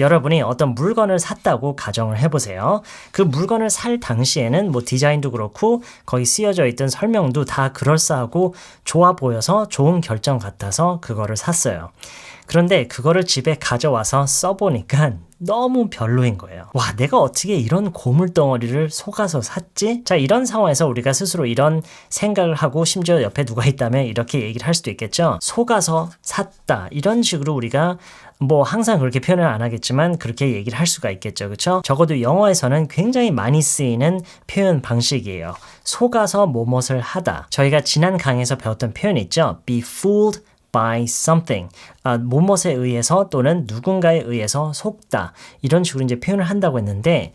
여러분이 어떤 물건을 샀다고 가정을 해보세요. 그 물건을 살 당시에는 뭐 디자인도 그렇고 거기 쓰여져 있던 설명도 다 그럴싸하고 좋아 보여서 좋은 결정 같아서 그거를 샀어요. 그런데 그거를 집에 가져와서 써보니까 너무 별로인 거예요. 와, 내가 어떻게 이런 고물덩어리를 속아서 샀지? 자, 이런 상황에서 우리가 스스로 이런 생각을 하고 심지어 옆에 누가 있다면 이렇게 얘기를 할 수도 있겠죠. 속아서 샀다. 이런 식으로 우리가 뭐 항상 그렇게 표현을 안 하겠지만 그렇게 얘기를 할 수가 있겠죠. 그렇죠? 적어도 영어에서는 굉장히 많이 쓰이는 표현 방식이에요. 속아서 뭐뭇을 하다. 저희가 지난 강의에서 배웠던 표현 있죠. Be fooled by something. 뭐뭇에 의해서 또는 누군가에 의해서 속다. 이런 식으로 이제 표현을 한다고 했는데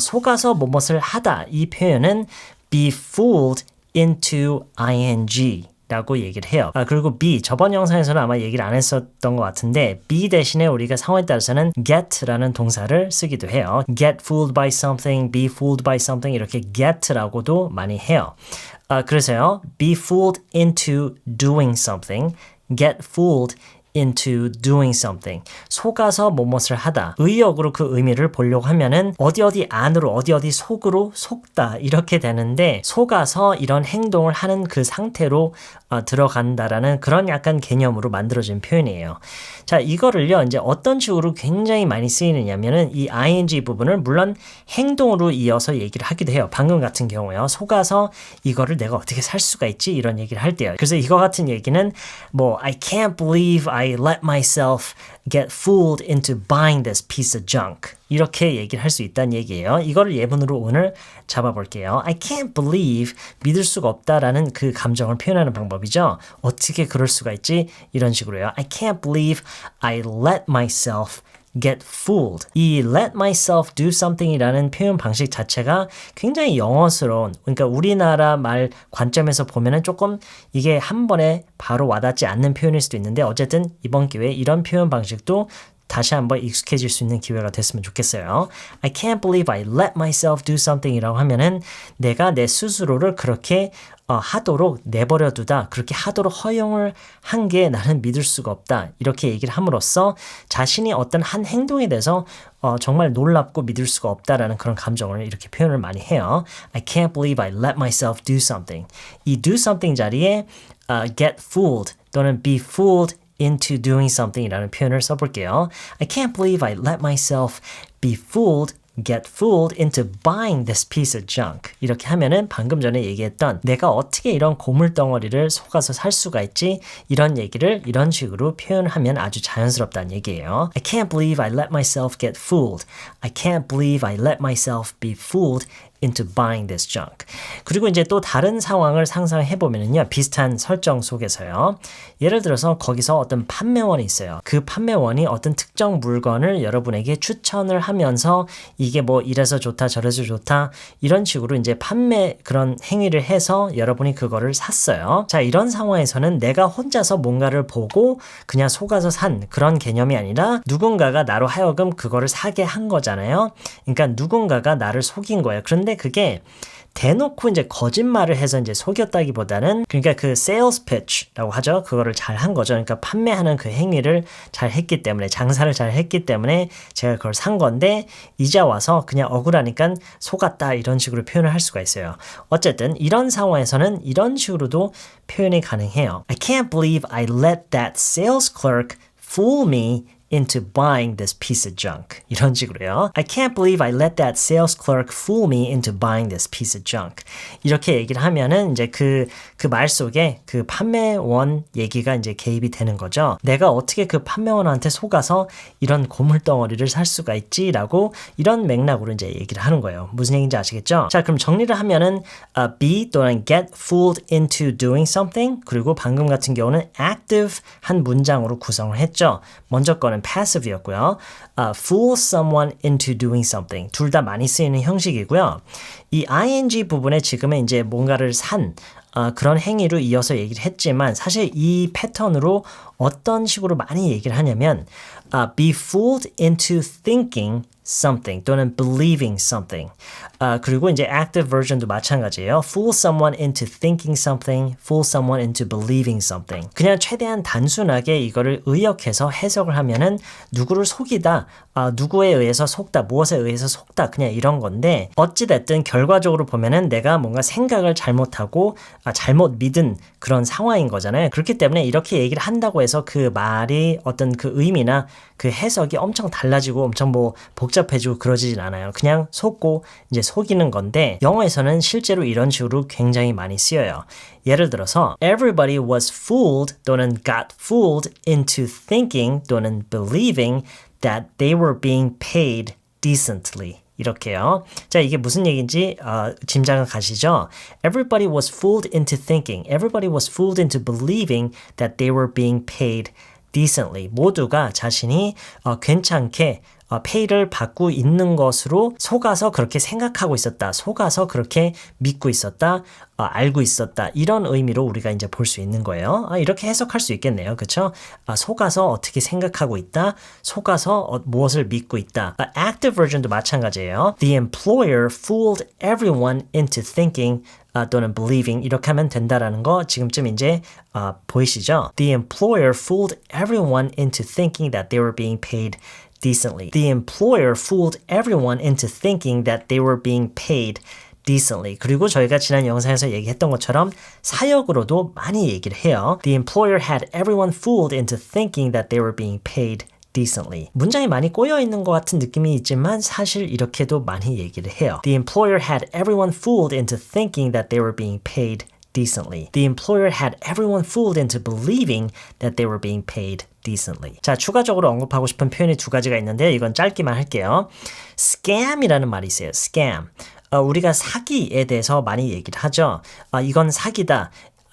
속아서 뭐뭇을 하다. 이 표현은 be fooled into ing. 라고 얘기를 해요. 그리고 be, 저번 영상에서는 아마 얘기를 안 했었던 것 같은데 be 대신에 우리가 상황에 따라서는 get라는 동사를 쓰기도 해요. get fooled by something, be fooled by something 이렇게 get라고도 많이 해요. 그래서요. be fooled into doing something, get fooled into doing something. 속아서 뭐뭇을 하다. 의역으로 그 의미를 보려고 하면은 어디 안으로 어디 속으로 속다 이렇게 되는데 속아서 이런 행동을 하는 그 상태로 들어간다라는 그런 약간 개념으로 만들어진 표현이에요. 자, 이거를요 이제 어떤 식으로 굉장히 많이 쓰이느냐면은 이 ing 부분을 물론 행동으로 이어서 얘기를 하기도 해요. 방금 같은 경우요. 속아서 이거를 내가 어떻게 살 수가 있지? 이런 얘기를 할 때요. 그래서 이거 같은 얘기는 뭐 I can't believe I let myself get fooled into buying this piece of junk. 이렇게 얘기를 할 수 있다는 얘기예요. 이거를 예문으로 오늘 잡아볼게요. I can't believe, 믿을 수가 없다라는 그 감정을 표현하는 방법이죠. 어떻게 그럴 수가 있지? 이런 식으로요. I can't believe I let myself get fooled. 이 let myself do something 이라는 표현 방식 자체가 굉장히 영어스러운, 그러니까 우리나라 말 관점에서 보면은 조금 이게 한 번에 바로 와닿지 않는 표현일 수도 있는데 어쨌든 이번 기회에 이런 표현 방식도 다시 한번 익숙해질 수 있는 기회가 됐으면 좋겠어요. I can't believe I let myself do something 이라고 하면은 내가 내 스스로를 그렇게 하도록 내버려 두다. 그렇게 하도록 허용을 한 게 나는 믿을 수가 없다. 이렇게 얘기를 함으로써 자신이 어떤 한 행동에 대해서 정말 놀랍고 믿을 수가 없다라는 그런 감정을 이렇게 표현을 많이 해요. I can't believe I let myself do something. 이 do something 자리에 get fooled 또는 be fooled into doing something 이라는 표현을 써볼게요. I can't believe I let myself be fooled, get fooled into buying this piece of junk. 이렇게 하면은 방금 전에 얘기했던 내가 어떻게 이런 고물덩어리를 속아서 살 수가 있지? 이런 얘기를 이런 식으로 표현하면 아주 자연스럽다는 얘기예요. I can't believe I let myself get fooled. I can't believe I let myself be fooled into buying this junk. 그리고 이제 또 다른 상황을 상상해 보면은요. 비슷한 설정 속에서요. 예를 들어서 거기서 어떤 판매원이 있어요. 그 판매원이 어떤 특정 물건을 여러분에게 추천을 하면서 이게 뭐 이래서 좋다 저래서 좋다 이런 식으로 이제 판매 그런 행위를 해서 여러분이 그거를 샀어요. 자, 이런 상황에서는 내가 혼자서 뭔가를 보고 그냥 속아서 산 그런 개념이 아니라 누군가가 나로 하여금 그거를 사게 한 거잖아요. 그러니까 누군가가 나를 속인 거예요. 그런데 그게 대놓고 이제 거짓말을 해서 이제 속였다기보다는 그러니까 그 sales pitch라고 하죠. 그거를 잘 한 거죠. 그러니까 판매하는 그 행위를 잘 했기 때문에 장사를 잘 했기 때문에 제가 그걸 산 건데 이제 와서 그냥 억울하니까 속았다 이런 식으로 표현을 할 수가 있어요. 어쨌든 이런 상황에서는 이런 식으로도 표현이 가능해요. I can't believe I let that sales clerk fool me into buying this piece of junk. 이런 식으로요. I can't believe I let that sales clerk fool me into buying this piece of junk. 이렇게 얘기를 하면은 이제 그 말 속에 그 판매원 얘기가 이제 개입이 되는 거죠. 내가 어떻게 그 판매원한테 속아서 이런 고물덩어리를 살 수가 있지라고 이런 맥락으로 이제 얘기를 하는 거예요. 무슨 얘기인지 아시겠죠? 자, 그럼 정리를 하면은 be 또는 get fooled into doing something 그리고 방금 같은 경우는 active 한 문장으로 구성을 했죠. 먼저 거는 passive이었고요. fool someone into doing something. 둘 다 많이 쓰이는 형식이고요. 이 ing 부분에 지금은 이제 뭔가를 산 그런 행위로 이어서 얘기를 했지만 사실 이 패턴으로 어떤 식으로 많이 얘기를 하냐면 be fooled into thinking something 또는 believing something. 그리고 이제 active version도 마찬가지예요. fool someone into thinking something, fool someone into believing something. 그냥 최대한 단순하게 이거를 의역해서 해석을 하면은 누구를 속이다, 누구에 의해서 속다, 무엇에 의해서 속다, 그냥 이런 건데 어찌됐든 결과적으로 보면은 내가 뭔가 생각을 잘못하고 잘못 믿은 그런 상황인 거잖아요. 그렇기 때문에 이렇게 얘기를 한다고 해서 그 말이 어떤 그 의미나 그 해석이 엄청 달라지고 엄청 뭐 복잡해지고 그러지진 않아요. 그냥 속고 이제 속이는 건데 영어에서는 실제로 이런 식으로 굉장히 많이 쓰여요. 예를 들어서 everybody was fooled 또는 got fooled into thinking 또는 believing that they were being paid decently. 이렇게요. 자, 이게 무슨 얘기인지 짐작은 가시죠? Everybody was fooled into thinking. Everybody was fooled into believing that they were being paid decently. 모두가 자신이 괜찮게 pay를 받고 있는 것으로 속아서 그렇게 생각하고 있었다. 속아서 그렇게 믿고 있었다. 알고 있었다. 이런 의미로 우리가 이제 볼 수 있는 거예요. 이렇게 해석할 수 있겠네요. 그렇죠? 속아서 어떻게 생각하고 있다. 속아서 무엇을 믿고 있다. active version도 마찬가지예요. The employer fooled everyone into thinking 또는 believing 이렇게 하면 된다라는 거 지금쯤 이제 보이시죠? The employer fooled everyone into thinking that they were being paid decently. The employer fooled everyone into thinking that they were being paid decently. 그리고 저희가 지난 영상에서 얘기했던 것처럼 사역으로도 많이 얘기를 해요. The employer had everyone fooled into thinking that they were being paid decently. 문장이 많이 꼬여 있는 것 같은 느낌이 있지만 사실 이렇게도 많이 얘기를 해요. The employer had everyone fooled into thinking that they were being paid decently. The employer had everyone fooled into believing that they were being paid decently. 자, 추가적으로 언급하고 싶은 표현이 두 가지가 있는데 이건 짧게만 할게요. scam이라는 말이 있어요. scam. 우리가 사기에 대해서 많이 얘기를 하죠. 이건 사기다.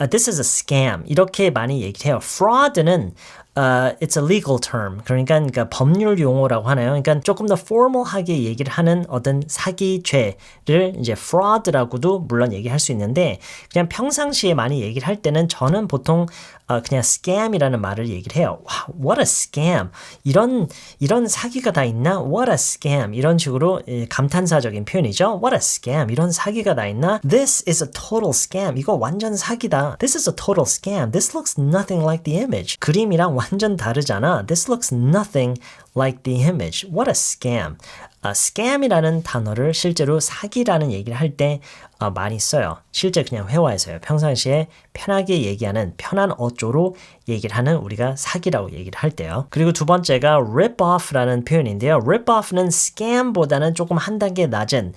This is a scam. 이렇게 많이 얘기를 해요. fraud는 it's a legal term. 그러니까 법률 용어라고 하나요? 그러니까 조금 더 formal하게 얘기를 하는 어떤 사기죄를 이제 fraud라고도 물론 얘기할 수 있는데 그냥 평상시에 많이 얘기를 할 때는 저는 보통 그냥 scam이라는 말을 얘기를 해요. Wow, what a scam. 이런 사기가 다 있나? What a scam. 이런 식으로 감탄사적인 표현이죠. What a scam. 이런 사기가 다 있나? This is a total scam. 이거 완전 사기다. This is a total scam. This looks nothing like the image. 그림이랑 완전 다르잖아. This looks nothing like the image. What a scam. scam이라는 단어를 실제로 사기라는 얘기를 할 때 많이 써요. 실제 그냥 회화에서요. 평상시에 편하게 얘기하는 편한 어조로 얘기를 하는 우리가 사기라고 얘기를 할 때요. 그리고 두 번째가 rip-off라는 표현인데요. rip-off는 scam보다는 조금 한 단계 낮은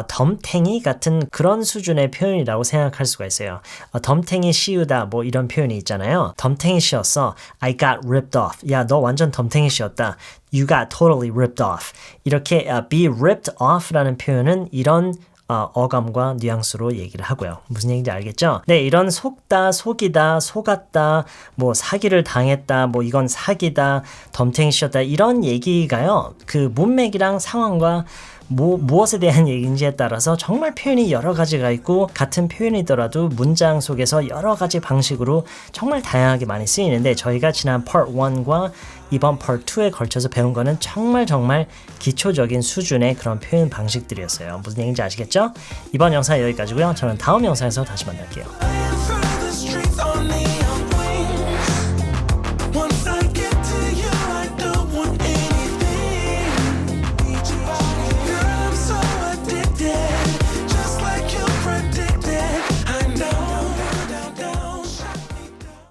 덤탱이 같은 그런 수준의 표현이라고 생각할 수가 있어요. 덤탱이 씌우다 뭐 이런 표현이 있잖아요. 덤탱이 씌웠어. I got ripped off. 야, 너 완전 덤탱이 씌웠다. You got totally ripped off. 이렇게 be ripped off라는 표현은 이런 어감과 뉘앙스로 얘기를 하고요. 무슨 얘기인지 알겠죠? 네, 이런 속다, 속이다, 속았다, 뭐 사기를 당했다, 뭐 이건 사기다, 덤탱이 씌웠다 이런 얘기가요. 그 문맥이랑 상황과 무엇에 대한 얘기인지에 따라서 정말 표현이 여러 가지가 있고 같은 표현이더라도 문장 속에서 여러 가지 방식으로 정말 다양하게 많이 쓰이는데 저희가 지난 Part 1과 이번 Part 2에 걸쳐서 배운 거는 정말 기초적인 수준의 그런 표현 방식들이었어요. 무슨 얘기인지 아시겠죠? 이번 영상 여기까지고요. 저는 다음 영상에서 다시 만날게요.